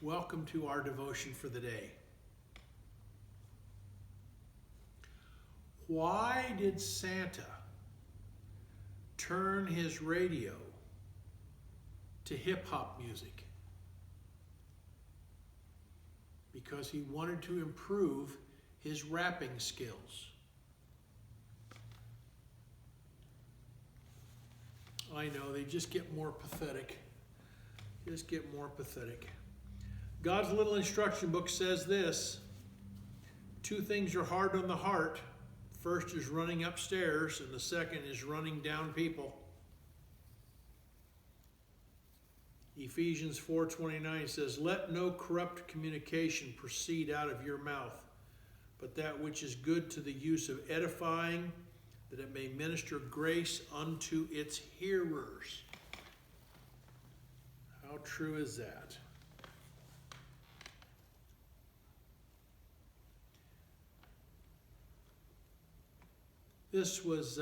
Welcome to our devotion for the day. Why did Santa turn his radio to hip-hop music? Because he wanted to improve his rapping skills. I know, they just get more pathetic. Just get more pathetic. God's little instruction book says this: two things are hard on the heart. First is running upstairs, and the second is running down people. Ephesians 4:29 says, "Let no corrupt communication proceed out of your mouth, but that which is good to the use of edifying, that it may minister grace unto its hearers." How true is that? This was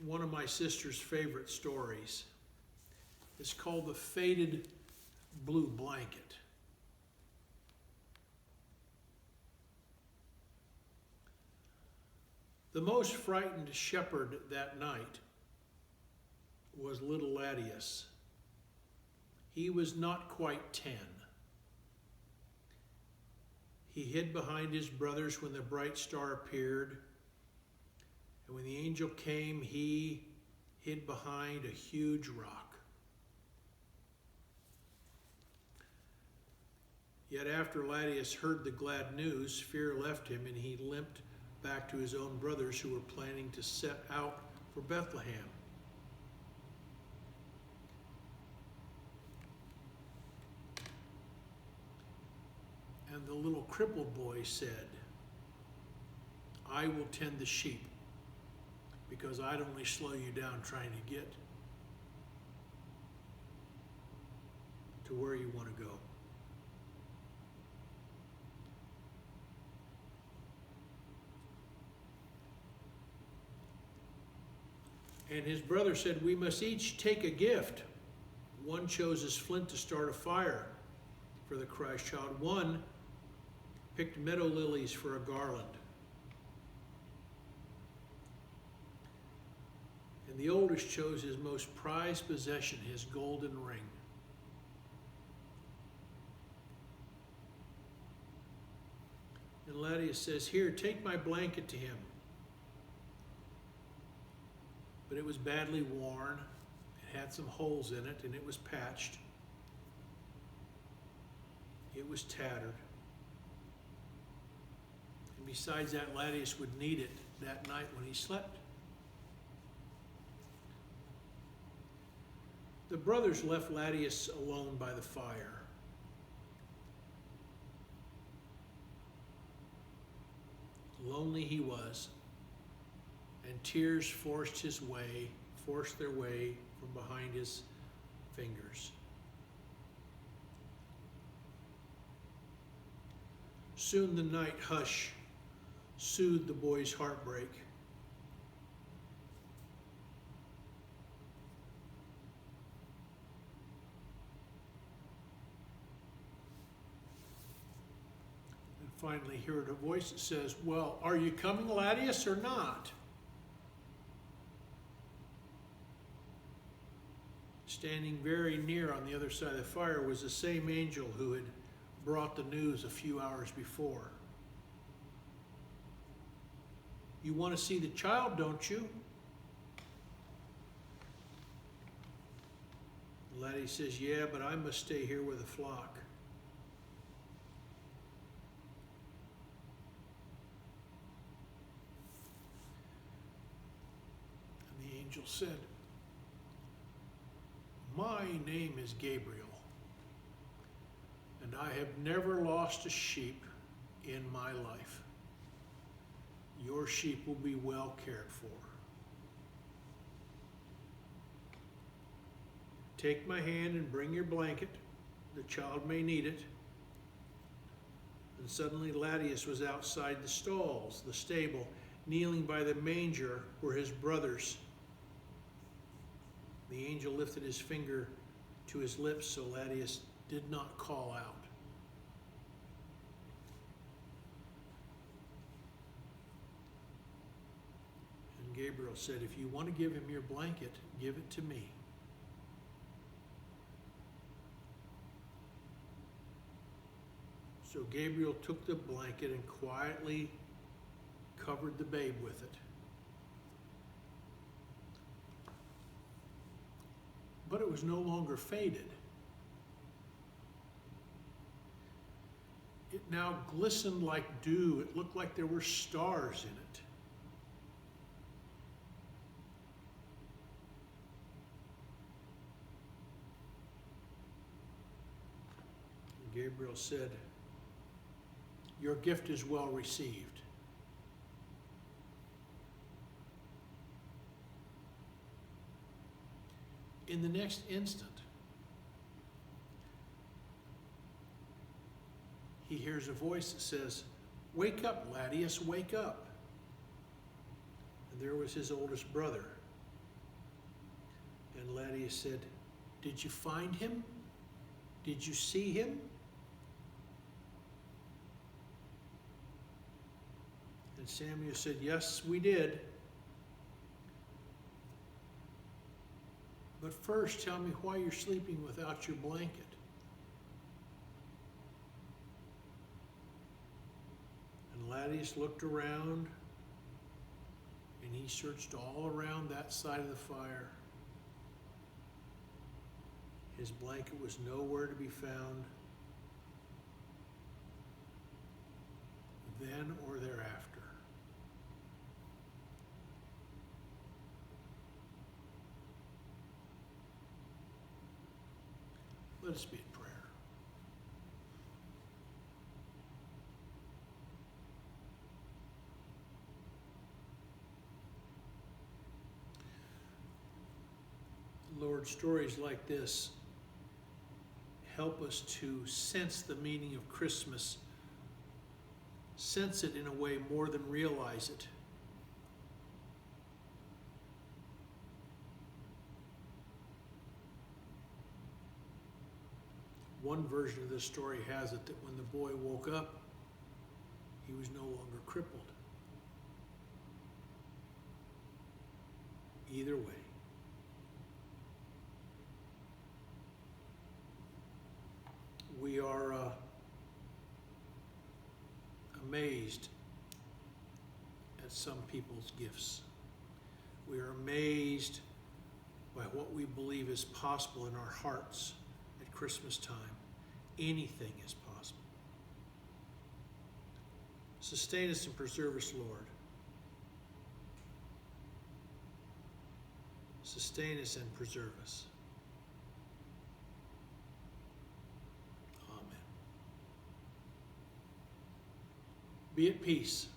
one of my sister's favorite stories. It's called The Faded Blue Blanket. The most frightened shepherd that night was little Ladius. He was not quite 10. He hid behind his brothers when the bright star appeared, and when the angel came, he hid behind a huge rock. Yet after Ladius heard the glad news, fear left him, and he limped back to his own brothers who were planning to set out for Bethlehem. And the little crippled boy said, "I will tend the sheep, because I'd only slow you down trying to get to where you want to go." And his brother said, "We must each take a gift." One chose his flint to start a fire for the Christ child. One picked meadow lilies for a garland. And the oldest chose his most prized possession, his golden ring. And Ladius says, "Here, take my blanket to him." But it was badly worn, it had some holes in it, and it was patched. It was tattered. And besides that, Ladius would need it that night when he slept. The brothers left Ladius alone by the fire. Lonely he was, and tears forced their way from behind his fingers. Soon the night hush soothed the boy's heartbreak. And finally he heard a voice that says, "Well, are you coming, Ladius, or not?" Standing very near on the other side of the fire was the same angel who had brought the news a few hours before. "You want to see the child, don't you?" Laddie says, "Yeah, but I must stay here with the flock." And the angel said, "My name is Gabriel, and I have never lost a sheep in my life. Your sheep will be well cared for. Take my hand and bring your blanket. The child may need it." And suddenly Ladius was outside the stalls, the stable. Kneeling by the manger were his brothers. The angel lifted his finger to his lips so Ladius did not call out. And Gabriel said, if you want to give him your blanket, give it to me. So Gabriel took the blanket and quietly covered the babe with it. But it was no longer faded. It now glistened like dew. It looked like there were stars in it. And Gabriel said, your gift is well received. In the next instant, he hears a voice that says, wake up, Laodius, wake up. And there was his oldest brother. And Laodius said, did you find him? Did you see him? And Samuel said, yes, we did. But first, tell me why you're sleeping without your blanket. And Laodius looked around, and he searched all around that side of the fire. His blanket was nowhere to be found then or thereafter. Let us be in prayer. Lord, stories like this help us to sense the meaning of Christmas, sense it in a way more than realize it. One version of this story has it that when the boy woke up, he was no longer crippled. Either way, we are amazed at some people's gifts. We are amazed by what we believe is possible in our hearts at Christmas time. Anything is possible. Sustain us and preserve us, Lord. Sustain us and preserve us. Amen. Be at peace.